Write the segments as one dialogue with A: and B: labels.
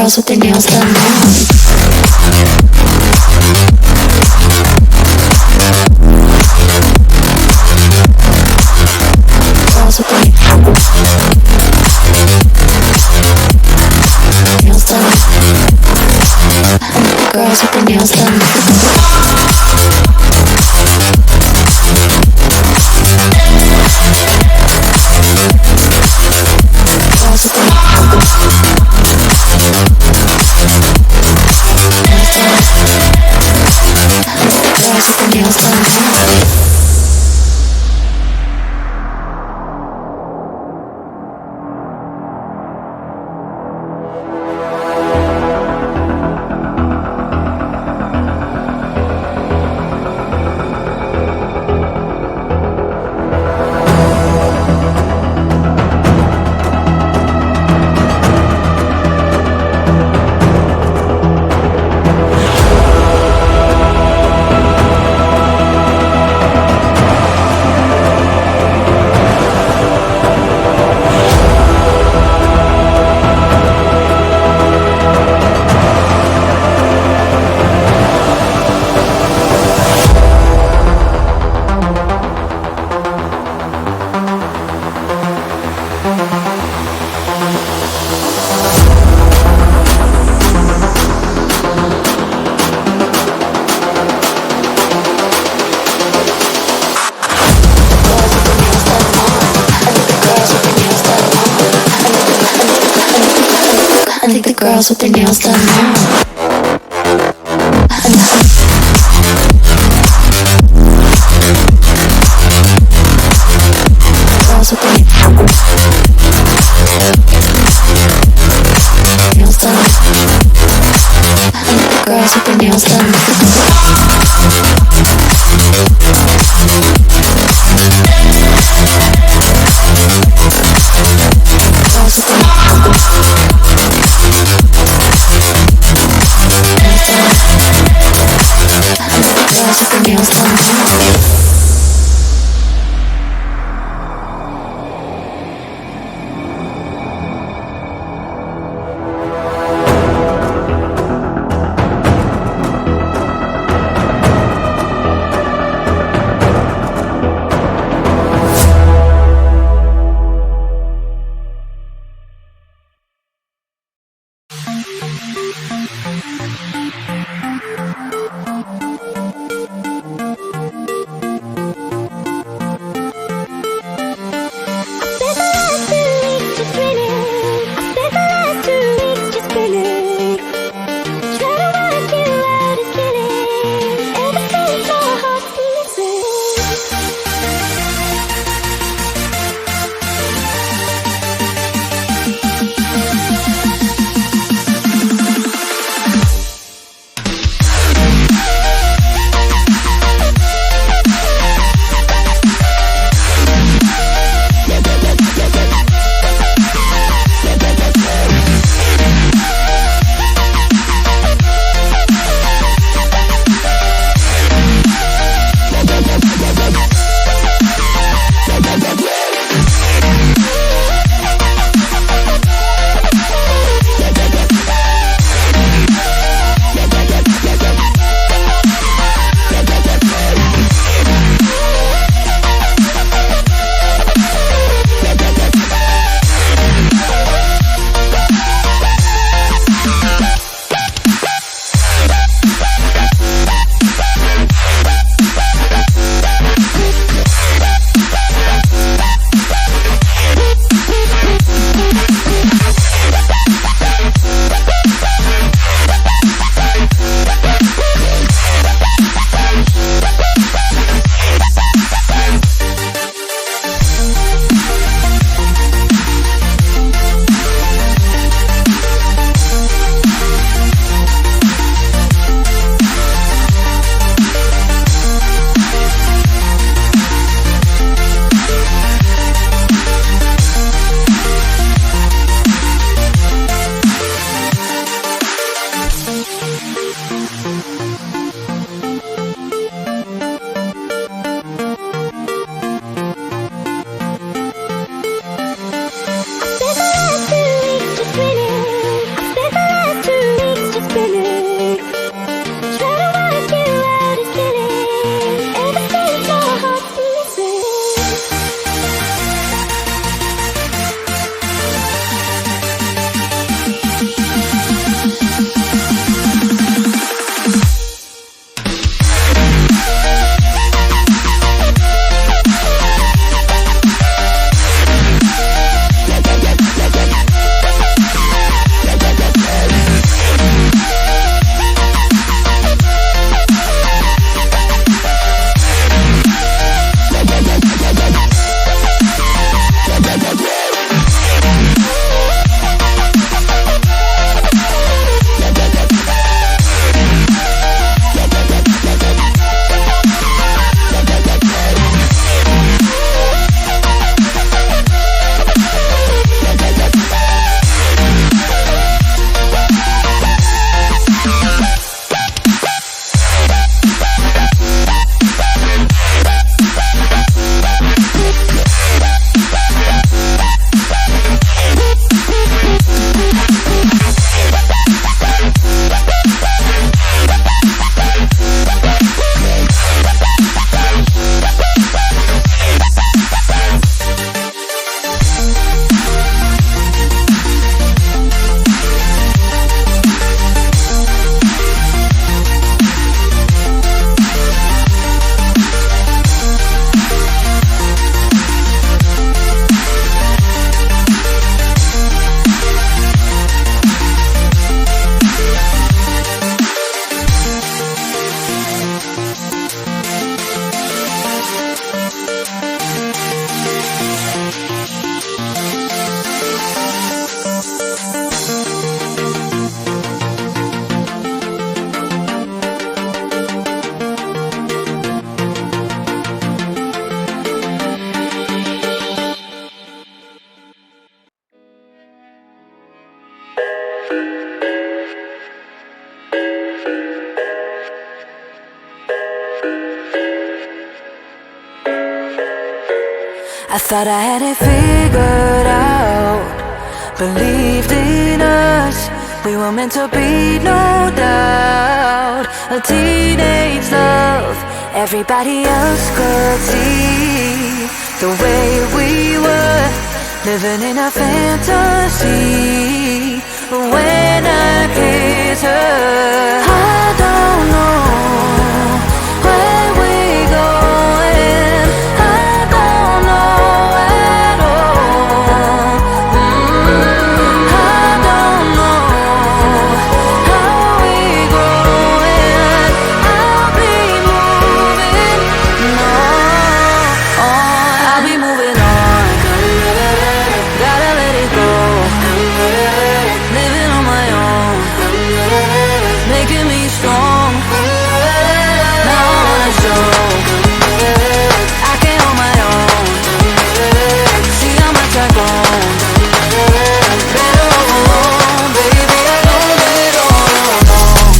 A: girls with their nails done now. Girls with their nails done. Girls with their nails done. I think the girls with their nails done now. Girls with their nails done. I think the girls with their nails done. Girls with their nails done.
B: I thought I had it figured out, believed in us, we were meant to be, no doubt. A teenage love, everybody else could see the way we were, living in a fantasy. But when I kiss her, I don't know where we going. I don't know at all. I don't know how we going. I'll be moving on. I'll be moving on. Gotta let it go. Living on my own, making me strong. Now I wanna show I can hold my own. See how much I've grown. Better off alone, baby. I know that all along.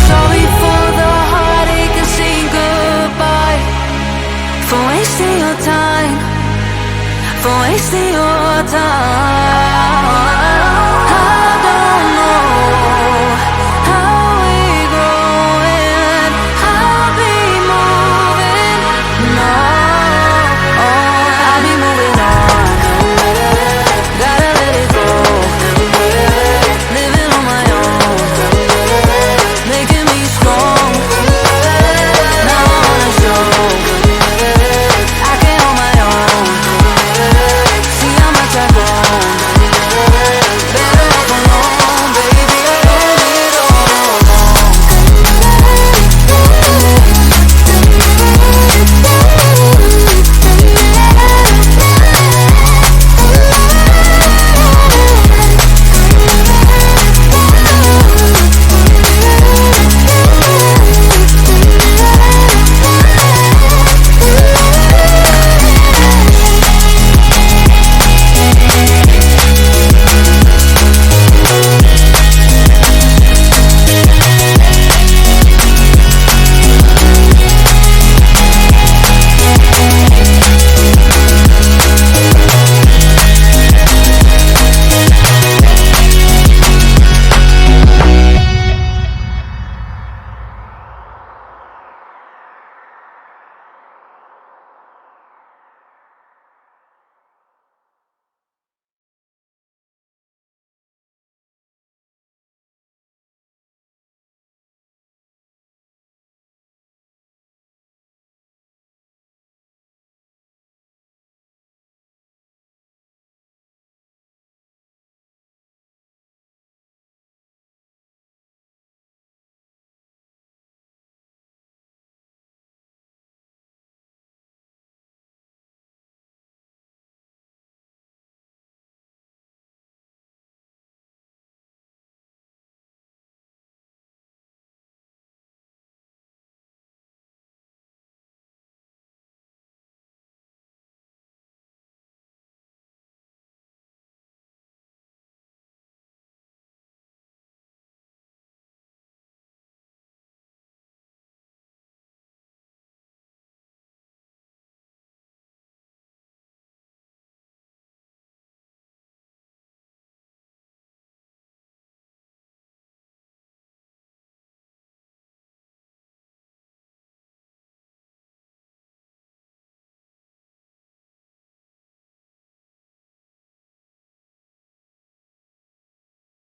B: Sorry for the heartache and saying goodbye, for wasting your time, for wasting your time.